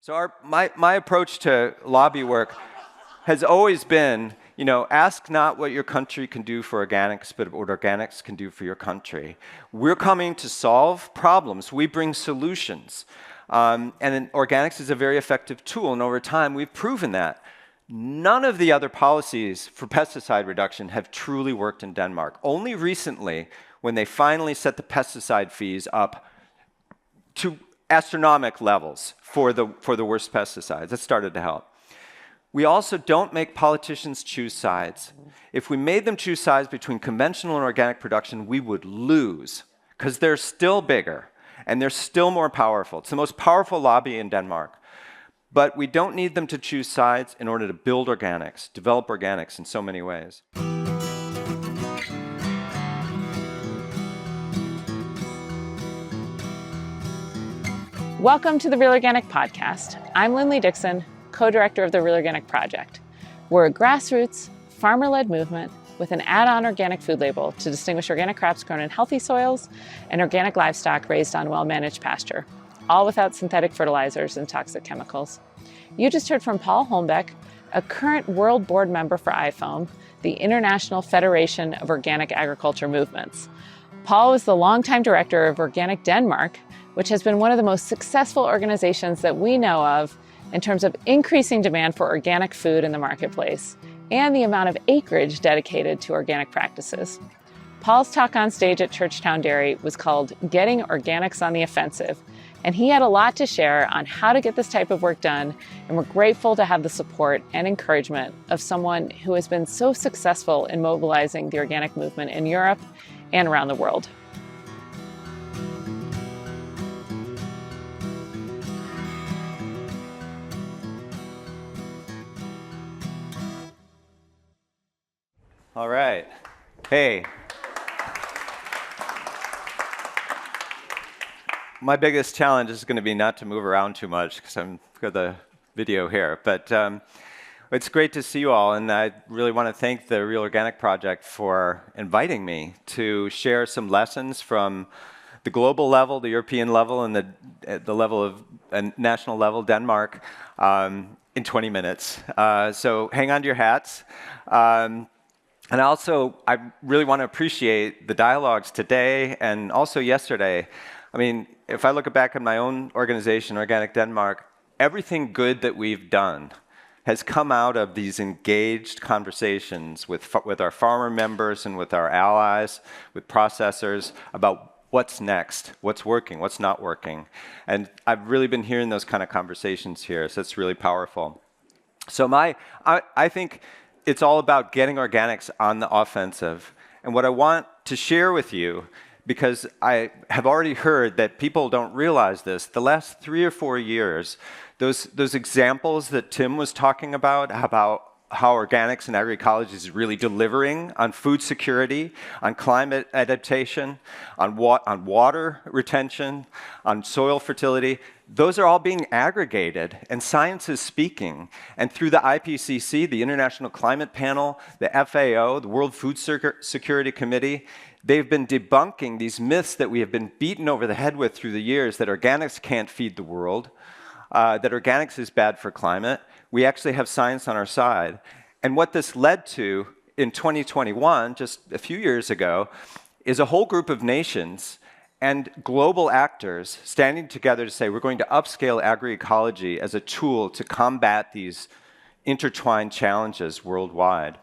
So my approach to lobby work has always been, ask not what your country can do for organics, but what organics can do for your country. We're coming to solve problems. We bring solutions. And organics is a very effective tool, and over time we've proven that. None of the other policies for pesticide reduction have truly worked in Denmark. Only recently, when they finally set the pesticide fees up to astronomical levels for the worst pesticides, that started to help. We also don't make politicians choose sides. If we made them choose sides between conventional and organic production, we would lose, because they're still bigger and they're still more powerful. It's the most powerful lobby in Denmark. But we don't need them to choose sides in order to build organics, develop organics in so many ways. Welcome to the Real Organic Podcast. I'm Lindley Dixon, co-director of the Real Organic Project. We're a grassroots, farmer-led movement with an add-on organic food label to distinguish organic crops grown in healthy soils and organic livestock raised on well-managed pasture, all without synthetic fertilizers and toxic chemicals. You just heard from Paul Holmbeck, a current world board member for IFOAM, the International Federation of Organic Agriculture Movements. Paul was the longtime director of Organic Denmark, which has been one of the most successful organizations that we know of in terms of increasing demand for organic food in the marketplace and the amount of acreage dedicated to organic practices. Paul's talk on stage at Churchtown Dairy was called Getting Organics on the Offensive, and he had a lot to share on how to get this type of work done, and we're grateful to have the support and encouragement of someone who has been so successful in mobilizing the organic movement in Europe and around the world. All right. Hey. My biggest challenge is going to be not to move around too much because I've got the video here. But it's great to see you all, and I really want to thank the Real Organic Project for inviting me to share some lessons from the global level, the European level, and the level of national level, Denmark, in 20 minutes. So hang on to your hats. And also, I really want to appreciate the dialogues today and also yesterday. I mean, if I look back at my own organization, Organic Denmark, everything good that we've done has come out of these engaged conversations with our farmer members and with our allies, with processors, about what's next, what's working, what's not working. And I've really been hearing those kind of conversations here, so it's really powerful. So I think it's all about getting organics on the offensive. And what I want to share with you, because I have already heard that people don't realize this, the last 3 or 4 years, those examples that Tim was talking about how organics and agroecology is really delivering on food security, on climate adaptation, on water retention, on soil fertility, those are all being aggregated, and science is speaking. And through the IPCC, the International Climate Panel, the FAO, the World Food Security Committee, they've been debunking these myths that we have been beaten over the head with through the years, that organics can't feed the world, that organics is bad for climate. We actually have science on our side. And what this led to in 2021, just a few years ago, is a whole group of nations and global actors standing together to say we're going to upscale agroecology as a tool to combat these intertwined challenges worldwide.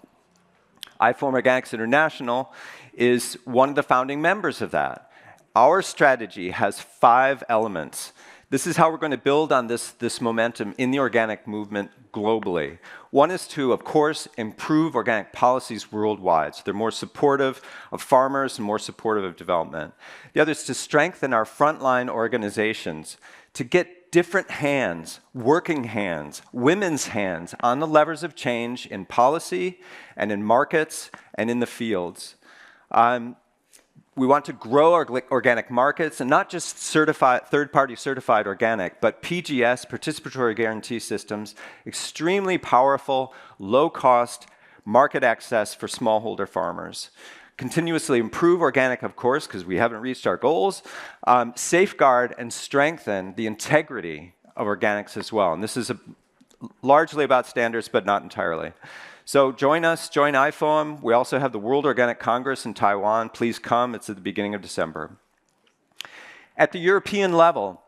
IFOAM International is one of the founding members of that. Our strategy has 5 elements. This is how we're going to build on this momentum in the organic movement globally. One is to, of course, improve organic policies worldwide, so they're more supportive of farmers and more supportive of development. The other is to strengthen our frontline organizations, to get different hands, working hands, women's hands on the levers of change in policy and in markets and in the fields. We want to grow our organic markets, and not just third-party certified organic, but PGS, participatory guarantee systems, extremely powerful, low-cost market access for smallholder farmers. Continuously improve organic, of course, because we haven't reached our goals. Safeguard and strengthen the integrity of organics as well. And this is largely about standards, but not entirely. So join us, join IFOAM. We also have the World Organic Congress in Taiwan. Please come. It's at the beginning of December. At the European level,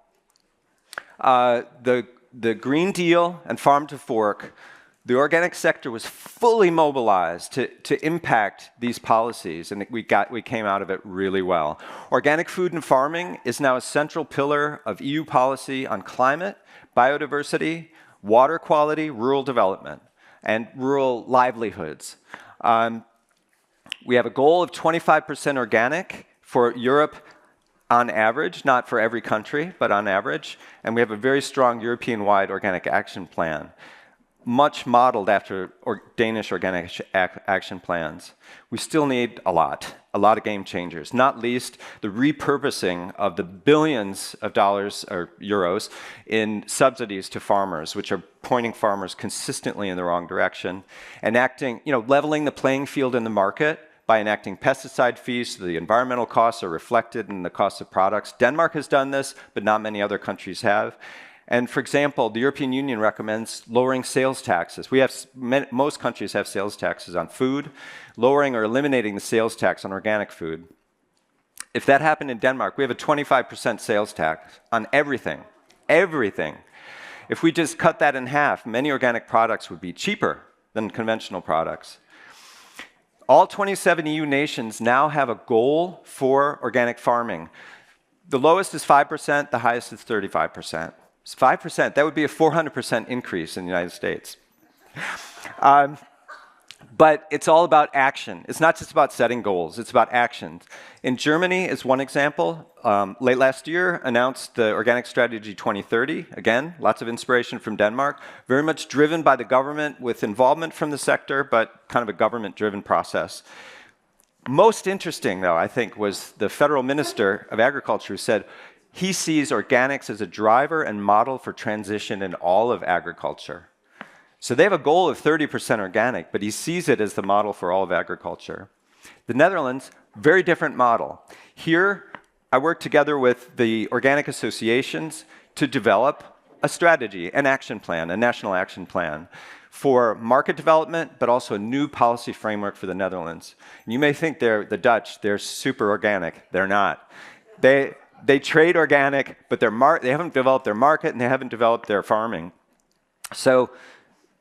the Green Deal and Farm to Fork, the organic sector was fully mobilized to impact these policies, and we came out of it really well. Organic food and farming is now a central pillar of EU policy on climate, biodiversity, water quality, rural development, and rural livelihoods. We have a goal of 25% organic for Europe on average, not for every country, but on average. And we have a very strong European-wide organic action plan, much modeled after Danish organic action plans. We still need a lot of game changers, not least the repurposing of the billions of dollars or euros in subsidies to farmers, which are pointing farmers consistently in the wrong direction, enacting, leveling the playing field in the market by enacting pesticide fees so the environmental costs are reflected in the cost of products. Denmark has done this, but not many other countries have. And for example, the European Union recommends lowering sales taxes. Most countries have sales taxes on food, lowering or eliminating the sales tax on organic food. If that happened in Denmark, we have a 25% sales tax on everything. Everything. If we just cut that in half, many organic products would be cheaper than conventional products. All 27 EU nations now have a goal for organic farming. The lowest is 5%, the highest is 35%. It's 5%, that would be a 400% increase in the United States. But it's all about action. It's not just about setting goals, it's about actions. In Germany is one example. Late last year, announced the Organic Strategy 2030. Again, lots of inspiration from Denmark. Very much driven by the government with involvement from the sector, but kind of a government-driven process. Most interesting, though, I think, was the federal minister of agriculture who said he sees organics as a driver and model for transition in all of agriculture. So they have a goal of 30% organic, but he sees it as the model for all of agriculture. The Netherlands, very different model. Here, I work together with the organic associations to develop a strategy, an action plan, a national action plan for market development, but also a new policy framework for the Netherlands. And you may think the Dutch, they're super organic. They're not. They trade organic, but they haven't developed their market and they haven't developed their farming. So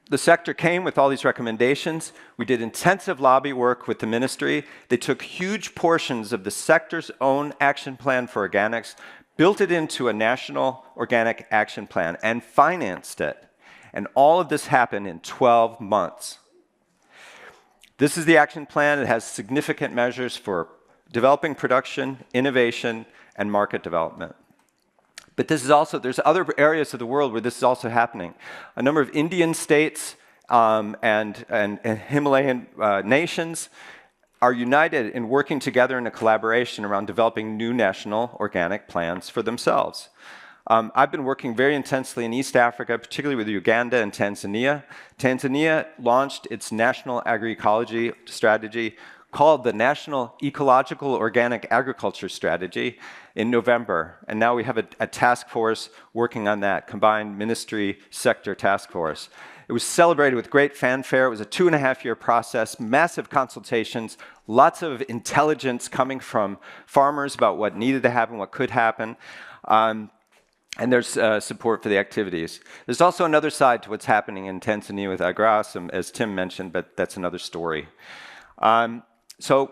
the sector came with all these recommendations. We did intensive lobby work with the ministry. They took huge portions of the sector's own action plan for organics, built it into a national organic action plan, and financed it. And all of this happened in 12 months. This is the action plan. It has significant measures for developing production, innovation, and market development. But this is also, there's other areas of the world where this is also happening. A number of Indian states and Himalayan nations are united in working together in a collaboration around developing new national organic plans for themselves. I've been working very intensely in East Africa, particularly with Uganda and Tanzania. Tanzania launched its national agroecology strategy called the National Ecological Organic Agriculture Strategy in November. And now we have a task force working on that, combined ministry sector task force. It was celebrated with great fanfare. It was a 2.5-year process, massive consultations, lots of intelligence coming from farmers about what needed to happen, what could happen. And there's support for the activities. There's also another side to what's happening in Tanzania with Agras, as Tim mentioned, but that's another story. So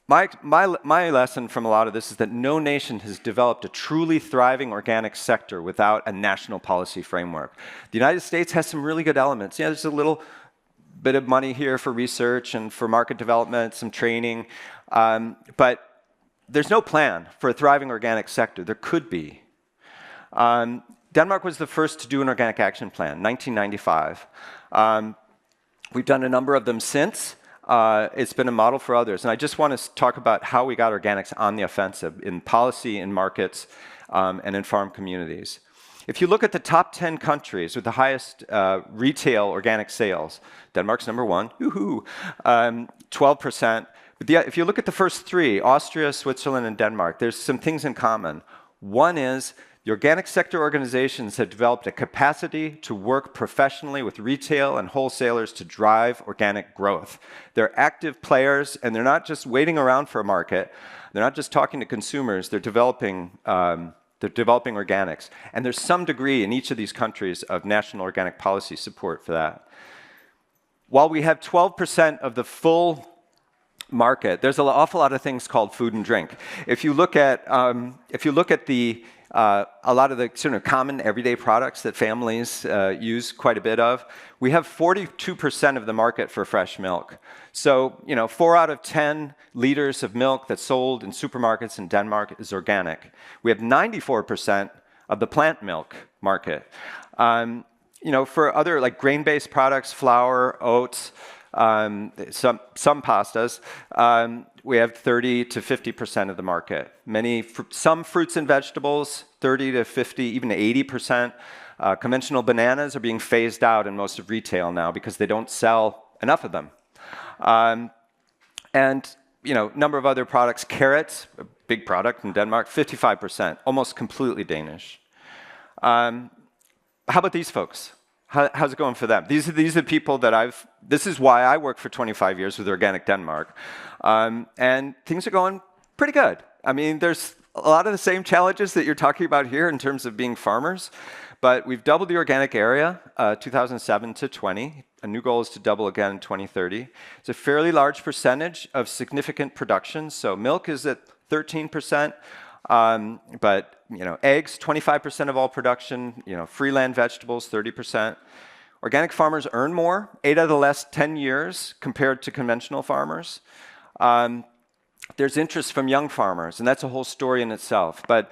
my lesson from a lot of this is that no nation has developed a truly thriving organic sector without a national policy framework. The United States has some really good elements. Yeah, there's a little bit of money here for research and for market development, some training, but there's no plan for a thriving organic sector. There could be. Denmark was the first to do an organic action plan, 1995. We've done a number of them since. It's been a model for others. And I just want to talk about how we got organics on the offensive in policy, in markets, and in farm communities. If you look at the top 10 countries with the highest retail organic sales, Denmark's number one, 12%. But if you look at the first three, Austria, Switzerland, and Denmark, there's some things in common. One is The organic sector organizations have developed a capacity to work professionally with retail and wholesalers to drive organic growth. They're active players, and they're not just waiting around for a market. They're not just talking to consumers. They're developing organics. And there's some degree in each of these countries of national organic policy support for that. While we have 12% of the full market, there's an awful lot of things called food and drink. If you look at the a lot of the sort of common everyday products that families use quite a bit of, we have 42% of the market for fresh milk. So, 4 out of 10 liters of milk that's sold in supermarkets in Denmark is organic. We have 94% of the plant milk market. For other like grain-based products, flour, oats, some pastas, we have 30 to 50% of the market. Some fruits and vegetables, 30 to 50, even 80%. Conventional bananas are being phased out in most of retail now because they don't sell enough of them. Number of other products, carrots, a big product in Denmark, 55%, almost completely Danish. How about these folks? How's it going for them? These are the people that this is why I worked for 25 years with Organic Denmark. And things are going pretty good. I mean, there's a lot of the same challenges that you're talking about here in terms of being farmers, but we've doubled the organic area, 2007 to 20. A new goal is to double again in 2030. It's a fairly large percentage of significant production. So milk is at 13%. But eggs, 25% of all production. Free-land vegetables, 30%. Organic farmers earn more, 8 out of the last 10 years compared to conventional farmers. There's interest from young farmers, and that's a whole story in itself. But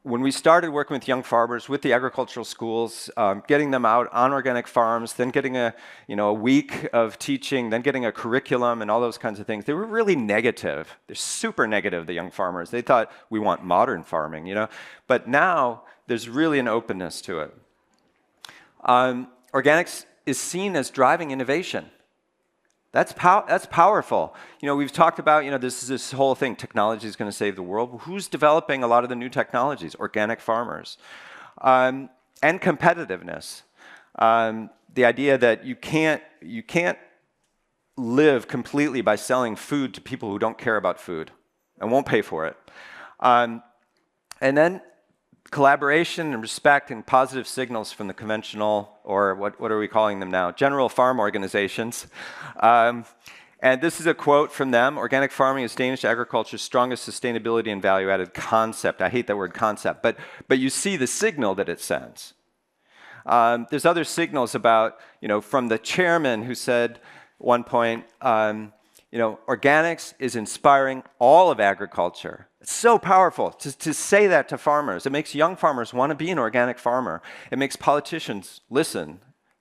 when we started working with young farmers, with the agricultural schools, getting them out on organic farms, then getting a week of teaching, then getting a curriculum and all those kinds of things, they were really negative. They're super negative, the young farmers. They thought, we want modern farming, But now, there's really an openness to it. Organics is seen as driving innovation. That's powerful. We've talked about, this whole thing, technology is going to save the world. Well, who's developing a lot of the new technologies? Organic farmers. And competitiveness. The idea that you can't live completely by selling food to people who don't care about food and won't pay for it. And then collaboration and respect and positive signals from the conventional, or what are we calling them now? General farm organizations. And this is a quote from them. Organic farming is Danish agriculture's strongest sustainability and value-added concept. I hate that word concept, but you see the signal that it sends. There's other signals about, from the chairman who said at one point, organics is inspiring all of agriculture. It's so powerful to say that to farmers. It makes young farmers want to be an organic farmer. It makes politicians listen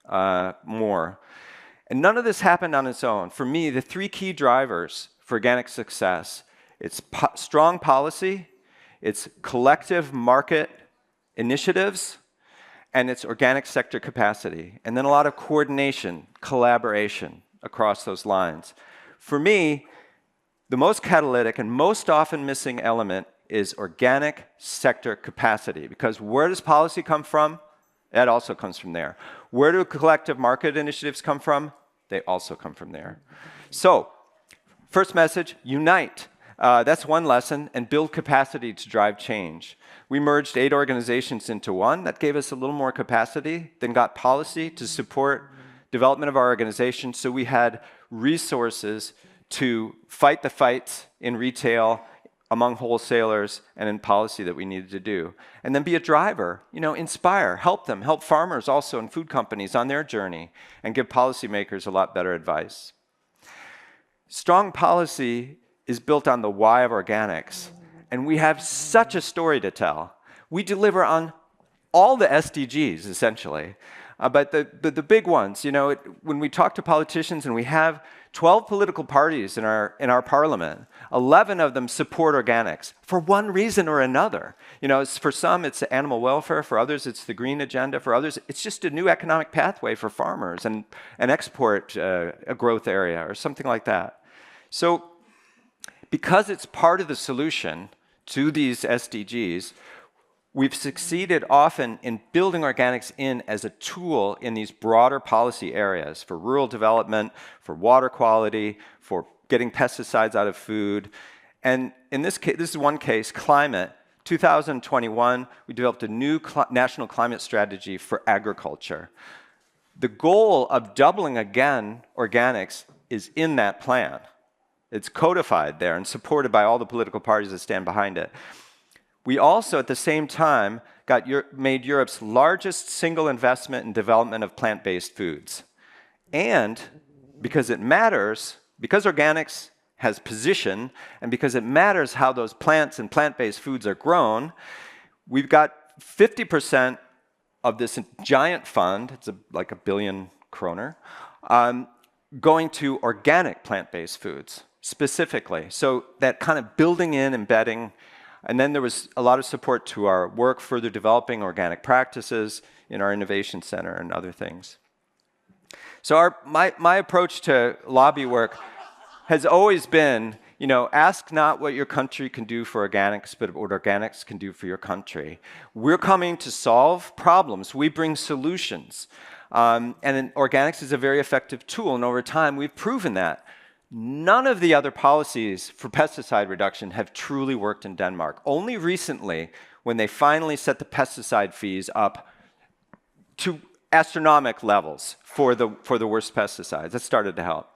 more. And none of this happened on its own. For me, the 3 key drivers for organic success, it's strong policy, it's collective market initiatives, and it's organic sector capacity. And then a lot of coordination, collaboration across those lines. For me, the most catalytic and most often missing element is organic sector capacity, because where does policy come from? That also comes from there. Where do collective market initiatives come from? They also come from there. So, first message, unite. That's one lesson, and build capacity to drive change. We merged 8 organizations into one. That gave us a little more capacity, then got policy to support development of our organization, so we had resources to fight the fights in retail, among wholesalers, and in policy that we needed to do. And then be a driver, inspire, help them, help farmers also and food companies on their journey, and give policymakers a lot better advice. Strong policy is built on the why of organics, and we have such a story to tell. We deliver on all the SDGs, essentially. But the big ones, when we talk to politicians, and we have 12 political parties in our parliament, 11 of them support organics for one reason or another. For some, it's animal welfare. For others, it's the green agenda. For others, it's just a new economic pathway for farmers and an export a growth area or something like that. So because it's part of the solution to these SDGs, we've succeeded often in building organics in as a tool in these broader policy areas for rural development, for water quality, for getting pesticides out of food. And in this case, this is one case, climate. 2021, we developed a new national climate strategy for agriculture. The goal of doubling again organics is in that plan. It's codified there and supported by all the political parties that stand behind it. We also, at the same time, made Europe's largest single investment in development of plant-based foods. And because it matters, because organics has position, and because it matters how those plants and plant-based foods are grown, we've got 50% of this giant fund, it's like $1 billion kroner, going to organic plant-based foods specifically. So that kind of building in, embedding, and then there was a lot of support to our work further developing organic practices in our innovation center and other things. So my approach to lobby work has always been, ask not what your country can do for organics, but what organics can do for your country. We're coming to solve problems. We bring solutions. And organics is a very effective tool, and over time, we've proven that. None of the other policies for pesticide reduction have truly worked in Denmark. Only recently, when they finally set the pesticide fees up to astronomical levels for the worst pesticides, that started to help.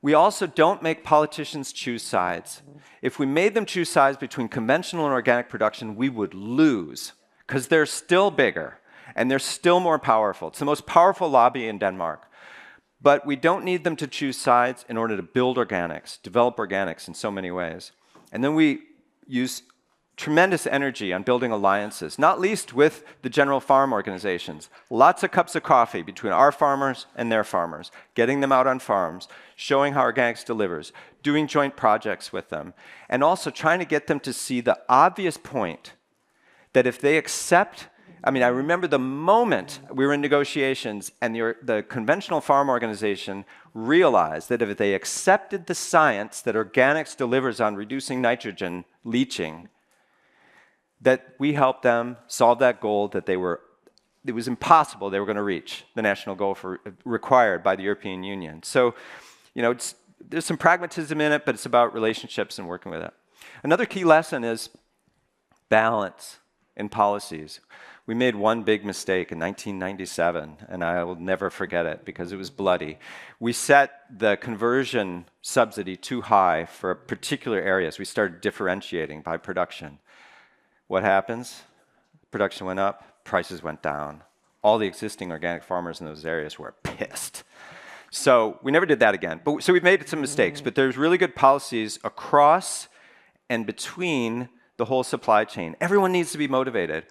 We also don't make politicians choose sides. If we made them choose sides between conventional and organic production, we would lose, because they're still bigger and they're still more powerful. It's the most powerful lobby in Denmark. But we don't need them to choose sides in order to build organics, develop organics in so many ways. And then we use tremendous energy on building alliances, not least with the general farm organizations. Lots of cups of coffee between our farmers and their farmers, getting them out on farms, showing how organics delivers, doing joint projects with them, and also trying to get them to see the obvious point that if they accept, I remember the moment we were in negotiations and the conventional farm organization realized that if they accepted the science that organics delivers on reducing nitrogen leaching, that we helped them solve that goal that it was impossible they were going to reach, the national goal required by the European Union. So, there's some pragmatism in it, but it's about relationships and working with it. Another key lesson is balance in policies. We made one big mistake in 1997, and I will never forget it because it was bloody. We set the conversion subsidy too high for particular areas. We started differentiating by production. What happens? Production went up, prices went down. All the existing organic farmers in those areas were pissed. So we never did that again. So we've made some mistakes, but there's really good policies across and between the whole supply chain. Everyone needs to be motivated.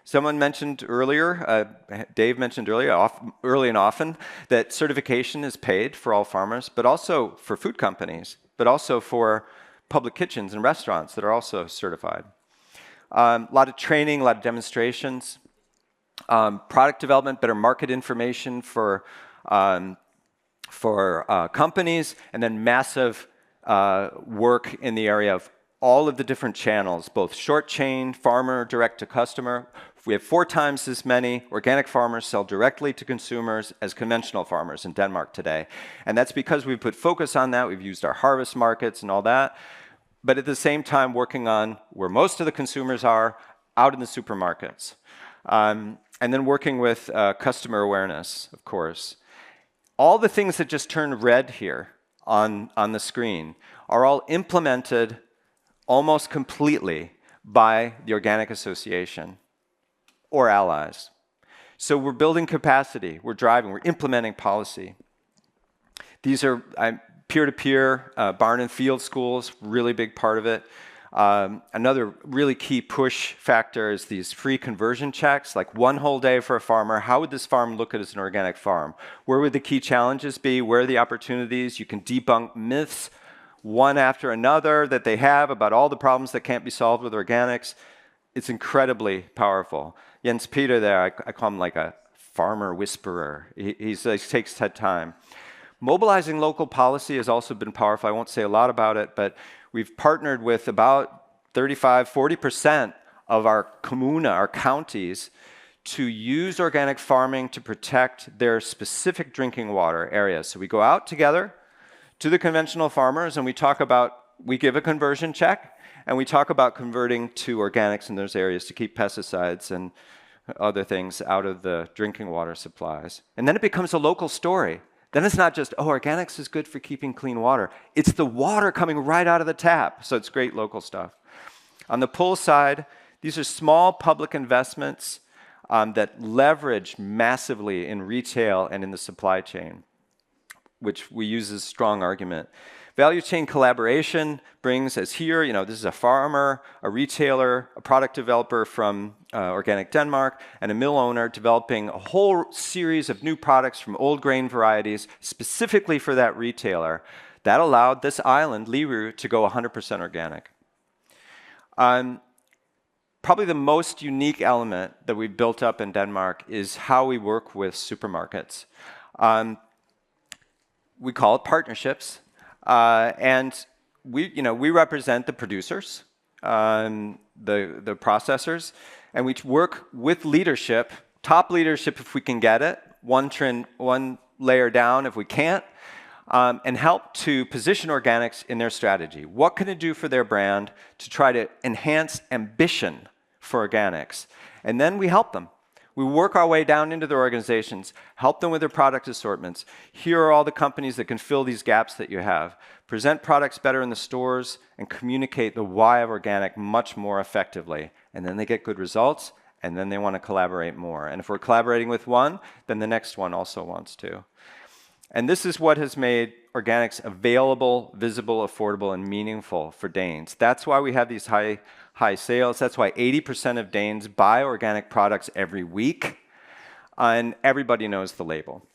Someone mentioned earlier, Dave mentioned earlier, early and often, that certification is paid for all farmers, but also for food companies, but also for public kitchens and restaurants that are also certified. A lot of training, a lot of demonstrations, product development, better market information for companies, and then massive work in the area of all of the different channels, both short chain, farmer, direct to customer. We have 4 times as many organic farmers sell directly to consumers as conventional farmers in Denmark today. And that's because we've put focus on that. We've used our harvest markets and all that. But at the same time, working on where most of the consumers are, out in the supermarkets. And then working with customer awareness, of course. All the things that just turned red here on the screen are all implemented almost completely by the Organic Association or allies. So we're building capacity, we're driving, we're implementing policy. These are peer-to-peer, barn and field schools, really big part of it. Another really key push factor is these free conversion checks, like one whole day for a farmer. How would this farm look at as an organic farm? Where would the key challenges be? Where are the opportunities? You can debunk myths one after another that they have about all the problems that can't be solved with organics. It's incredibly powerful. Jens Peter there, I call him like a farmer whisperer. He takes that time. Mobilizing local policy has also been powerful. I won't say a lot about it, but we've partnered with about 35, 40% of our communa, our counties, to use organic farming to protect their specific drinking water areas. So we go out together to the conventional farmers and we give a conversion check and we talk about converting to organics in those areas to keep pesticides and other things out of the drinking water supplies. And then it becomes a local story. Then it's not just, oh, organics is good for keeping clean water. It's the water coming right out of the tap. So it's great local stuff. On the pull side, these are small public investments that leverage massively in retail and in the supply chain, which we use as a strong argument. Value chain collaboration brings us here, this is a farmer, a retailer, a product developer from Organic Denmark, and a mill owner developing a whole series of new products from old grain varieties specifically for that retailer. That allowed this island, Liru, to go 100% organic. Probably the most unique element that we've built up in Denmark is how we work with supermarkets. We call it partnerships, and we represent the producers, the processors, and we work with leadership, top leadership if we can get it, one layer down if we can't, and help to position organics in their strategy. What can it do for their brand to try to enhance ambition for organics? And then we help them. We work our way down into their organizations, help them with their product assortments. Here are all the companies that can fill these gaps that you have. Present products better in the stores and communicate the why of organic much more effectively. And then they get good results, and then they want to collaborate more. And if we're collaborating with one, then the next one also wants to. And this is what has made organics available, visible, affordable, and meaningful for Danes. That's why we have these high sales. That's why 80% of Danes buy organic products every week, and everybody knows the label.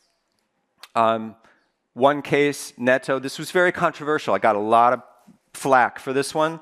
One case, Netto, this was very controversial. I got a lot of flack for this one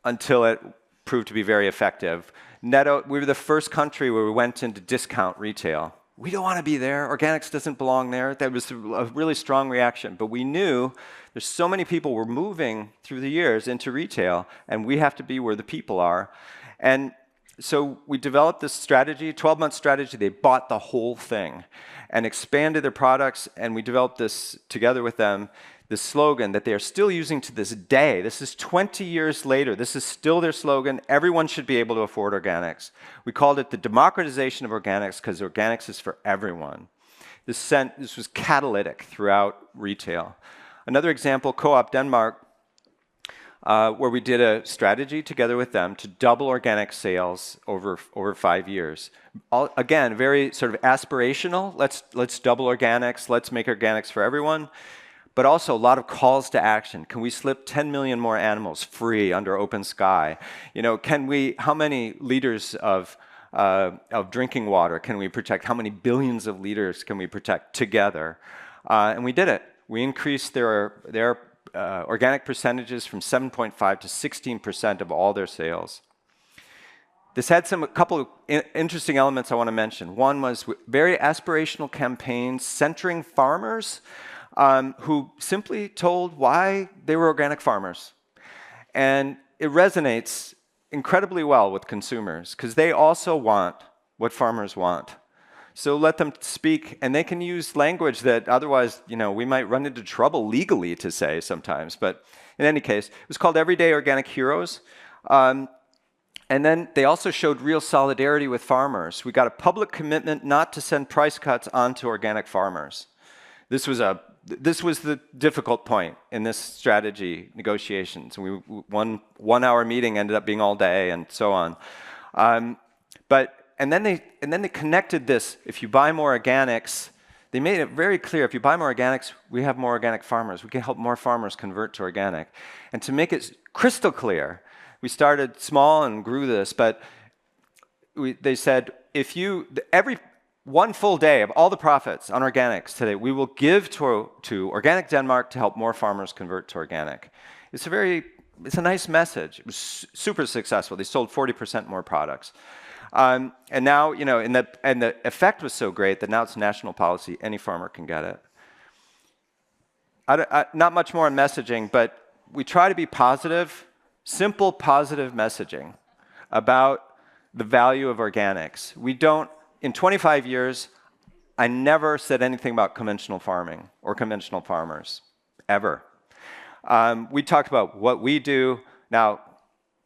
until it proved to be very effective. Netto, we were the first country where we went into discount retail. We don't want to be there. Organics doesn't belong there. That was a really strong reaction. But we knew there's so many people were moving through the years into retail, and we have to be where the people are. And so we developed this strategy, 12-month strategy. They bought the whole thing and expanded their products, and we developed this together with them, this slogan that they are still using to this day. This is 20 years later. This is still their slogan. Everyone should be able to afford organics. We called it the democratization of organics because organics is for everyone. This was catalytic throughout retail. Another example, Co-op Denmark, where we did a strategy together with them to double organic sales over 5 years. Again, very sort of aspirational. Let's double organics. Let's make organics for everyone. But also a lot of calls to action. Can we slip 10 million more animals free under open sky? How many liters of drinking water can we protect? How many billions of liters can we protect together? And we did it. We increased their organic percentages from 7.5 to 16% of all their sales. This had a couple of interesting elements I want to mention. One was very aspirational campaigns centering farmers who simply told why they were organic farmers. And it resonates incredibly well with consumers because they also want what farmers want. So let them speak, and they can use language that otherwise, we might run into trouble legally to say sometimes. But in any case, it was called Everyday Organic Heroes. And then they also showed real solidarity with farmers. We got a public commitment not to send price cuts onto organic farmers. This was the difficult point in this strategy negotiations. One hour meeting ended up being all day and so on. And then they connected this. If you buy more organics, they made it very clear. If you buy more organics, we have more organic farmers. We can help more farmers convert to organic. And to make it crystal clear, we started small and grew this. But they said, every one full day of all the profits on organics today, we will give to Organic Denmark to help more farmers convert to organic. It's a nice message. It was super successful. They sold 40% more products. And now, and the effect was so great that now it's national policy. Any farmer can get it. Not much more on messaging, but we try to be positive, simple positive messaging. about the value of organics. We don't, in 25 years, I never said anything about conventional farming or conventional farmers, ever. We talked about what we do. Now,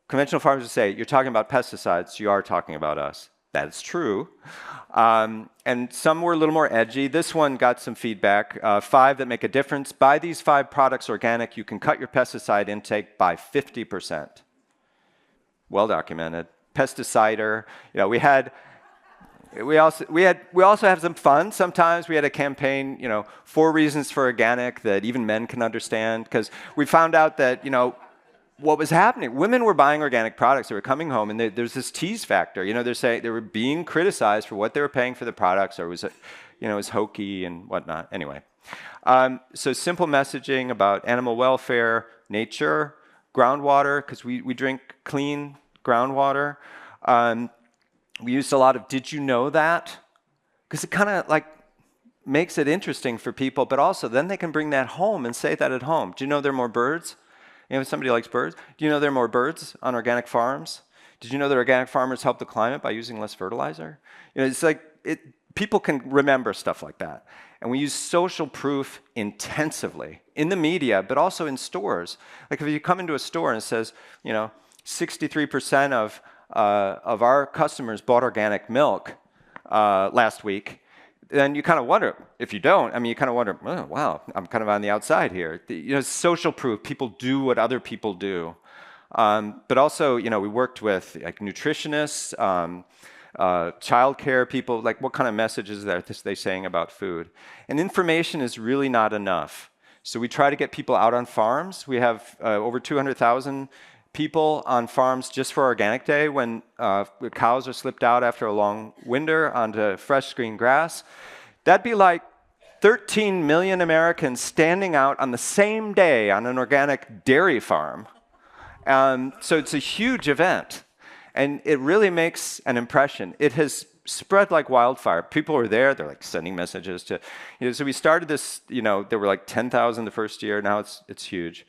conventional farmers would say, you're talking about pesticides, you are talking about us. That is true. And some were a little more edgy. This one got some feedback. 5 that make a difference. Buy these 5 products organic, you can cut your pesticide intake by 50%. Well documented. Pesticider. We also have some fun sometimes. We had a campaign, 4 reasons for organic that even men can understand, because we found out that, what was happening. Women were buying organic products. They were coming home, and there's this tease factor. They're saying they were being criticized for what they were paying for the products, or was it, it was hokey and whatnot. Anyway, so simple messaging about animal welfare, nature, groundwater, because we drink clean groundwater. We used a lot of "did you know that?" because it kind of makes it interesting for people, but also then they can bring that home and say that at home. Do you know there are more birds? If somebody likes birds, do you know there are more birds on organic farms? Did you know that organic farmers help the climate by using less fertilizer? It's people can remember stuff like that. And we use social proof intensively in the media, but also in stores. If you come into a store and it says, 63% of our customers bought organic milk last week, then you kind of wonder, if you don't, you kind of wonder, oh, wow, I'm kind of on the outside here. Social proof, people do what other people do. But also, we worked with nutritionists, childcare people, what kind of messages are they saying about food? And information is really not enough. So we try to get people out on farms. We have over 200,000 people on farms just for Organic Day when cows are slipped out after a long winter onto fresh green grass. That'd be like 13 million Americans standing out on the same day on an organic dairy farm. So it's a huge event, and it really makes an impression. It has spread like wildfire. People are there, they're sending messages to, so we started this, there were 10,000 the first year, now it's huge.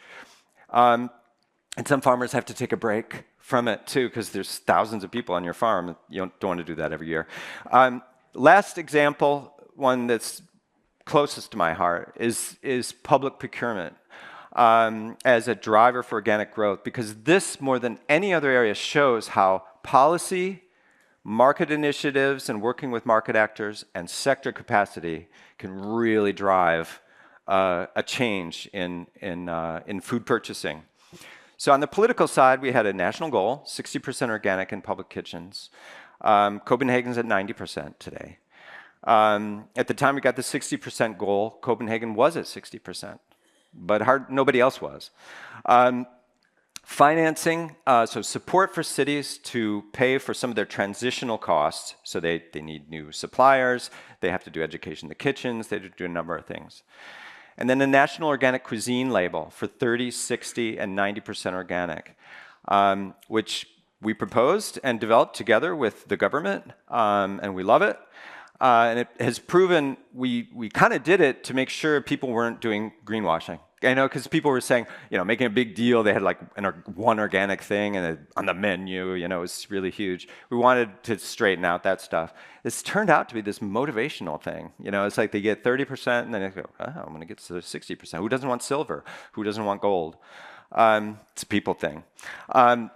And some farmers have to take a break from it too, because there's thousands of people on your farm. You don't want to do that every year. Last example, one that's closest to my heart, is public procurement as a driver for organic growth, because this, more than any other area, shows how policy, market initiatives, and working with market actors and sector capacity can really drive a change in food purchasing. So on the political side, we had a national goal, 60% organic in public kitchens. Copenhagen's at 90% today. At the time we got the 60% goal, Copenhagen was at 60%, but nobody else was. Financing, so support for cities to pay for some of their transitional costs. So they need new suppliers, they have to do education in the kitchens, they have to do a number of things. And then a national organic cuisine label for 30, 60, and 90% organic, which we proposed and developed together with the government, and we love it. And it has proven we kind of did it to make sure people weren't doing greenwashing. Because people were saying, making a big deal. They had one organic thing and on the menu, it was really huge. We wanted to straighten out that stuff. It's turned out to be this motivational thing. It's they get 30% and then they go, oh, I'm going to get to 60%. Who doesn't want silver? Who doesn't want gold? It's a people thing. And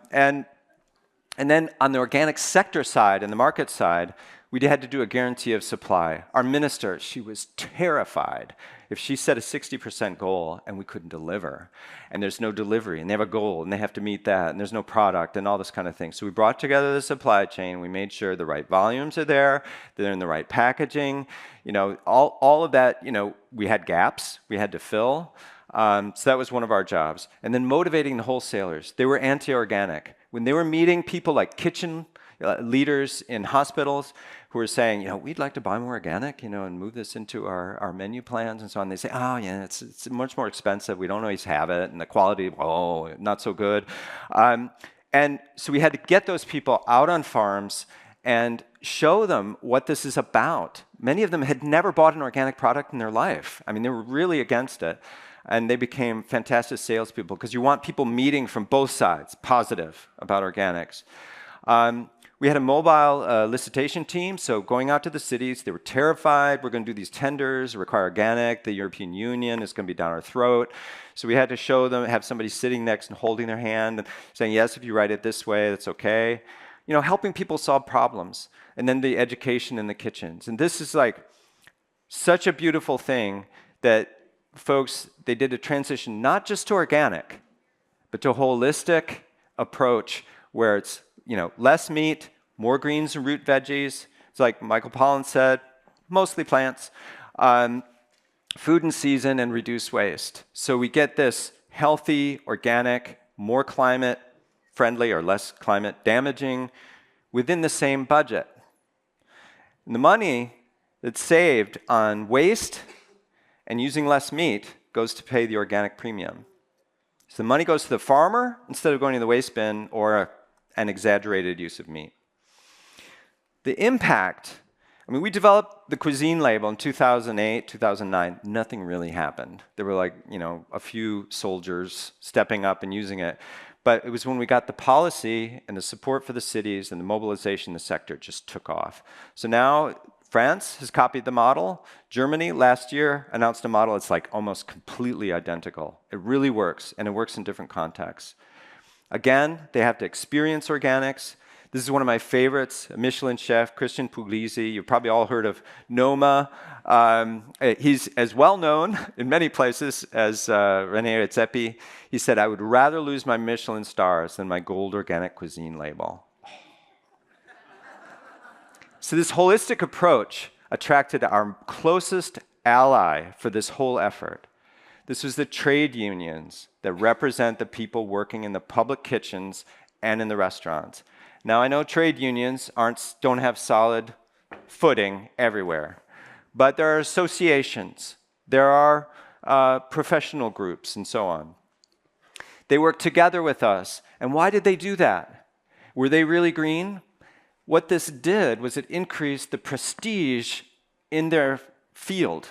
then on the organic sector side and the market side, we had to do a guarantee of supply. Our minister, she was terrified if she set a 60% goal and we couldn't deliver, and there's no delivery, and they have a goal, and they have to meet that, and there's no product, and all this kind of thing. So we brought together the supply chain. We made sure the right volumes are there, they're in the right packaging. All of that, we had gaps we had to fill. So that was one of our jobs. And then motivating the wholesalers. They were anti-organic. When they were meeting people like kitchen leaders in hospitals who were saying, we'd like to buy more organic, and move this into our menu plans and so on. They say, oh yeah, it's much more expensive. We don't always have it, and the quality, not so good. And so we had to get those people out on farms and show them what this is about. Many of them had never bought an organic product in their life. They were really against it. And they became fantastic salespeople, because you want people meeting from both sides, positive about organics. We had a mobile elicitation team, so going out to the cities, they were terrified. We're going to do these tenders, require organic. The European Union is going to be down our throat. So we had to show them, have somebody sitting next and holding their hand and saying, yes, if you write it this way, that's okay. You know, helping people solve problems. And then the education in the kitchens. And this is like such a beautiful thing that folks, they did a transition not just to organic, but to a holistic approach where it's, you know, less meat, more greens and root veggies. It's like Michael Pollan said, mostly plants. Food in season and reduce waste. So we get this healthy, organic, more climate friendly or less climate damaging within the same budget. And the money that's saved on waste and using less meat goes to pay the organic premium. So the money goes to the farmer instead of going to the waste bin or an exaggerated use of meat. The impact, I mean, we developed the cuisine label in 2008, 2009. Nothing really happened. There were like, you know, a few soldiers stepping up and using it. But it was when we got the policy and the support for the cities and the mobilization, the sector just took off. So now France has copied the model. Germany last year announced a model that's like almost completely identical. It really works, and it works in different contexts. Again, they have to experience organics. This is one of my favorites, a Michelin chef, Christian Puglisi. You've probably all heard of Noma. He's as well known in many places as René Redzepi. He said, I would rather lose my Michelin stars than my gold organic cuisine label. So this holistic approach attracted our closest ally for this whole effort. This was the trade unions that represent the people working in the public kitchens and in the restaurants. Now, I know trade unions don't have solid footing everywhere, but there are associations, there are professional groups, and so on. They work together with us. And why did they do that? Were they really green? What this did was it increased the prestige in their field.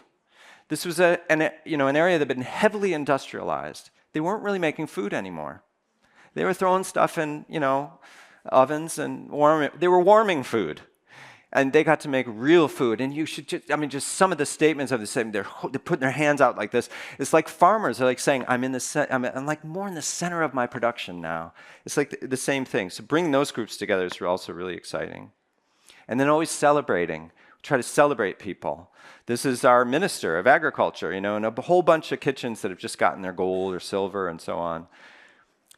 This was an area that had been heavily industrialized. They weren't really making food anymore. They were throwing stuff in, ovens and they were warming food. And they got to make real food. And you should just some of the statements of the same, they're putting their hands out like this. It's like farmers are like saying, I'm like more in the center of my production now. It's like the same thing. So bringing those groups together is also really exciting. And then always celebrating. Try to celebrate people. This is our Minister of Agriculture, and a whole bunch of kitchens that have just gotten their gold or silver and so on.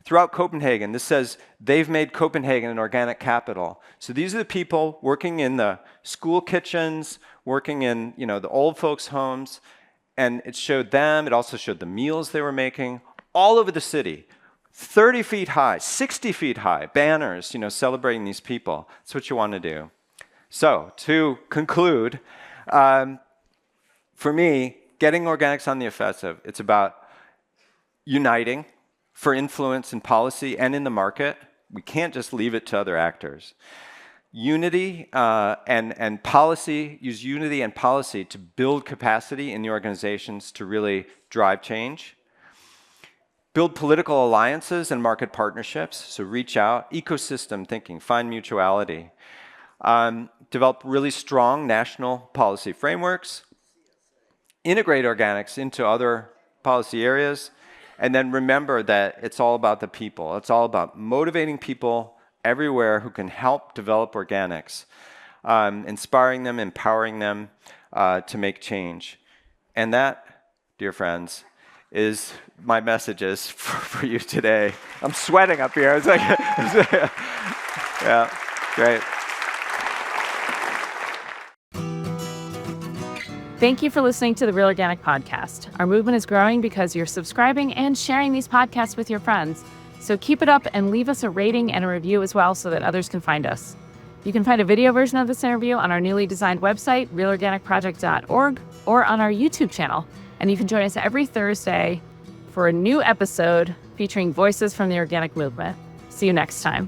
Throughout Copenhagen, this says they've made Copenhagen an organic capital. So these are the people working in the school kitchens, working in the old folks' homes, and it showed them. It also showed the meals they were making all over the city, 30 feet high, 60 feet high, banners, celebrating these people. That's what you want to do. So to conclude, for me, getting organics on the offensive, it's about uniting for influence in policy and in the market. We can't just leave it to other actors. Unity and policy, use unity and policy to build capacity in the organizations to really drive change. Build political alliances and market partnerships, so reach out. Ecosystem thinking, find mutuality. Develop really strong national policy frameworks. Integrate organics into other policy areas. And then remember that it's all about the people. It's all about motivating people everywhere who can help develop organics, inspiring them, empowering them to make change. And that, dear friends, is my messages for you today. I'm sweating up here. It's like, yeah, great. Thank you for listening to the Real Organic Podcast. Our movement is growing because you're subscribing and sharing these podcasts with your friends. So keep it up and leave us a rating and a review as well so that others can find us. You can find a video version of this interview on our newly designed website, realorganicproject.org, or on our YouTube channel. And you can join us every Thursday for a new episode featuring voices from the organic movement. See you next time.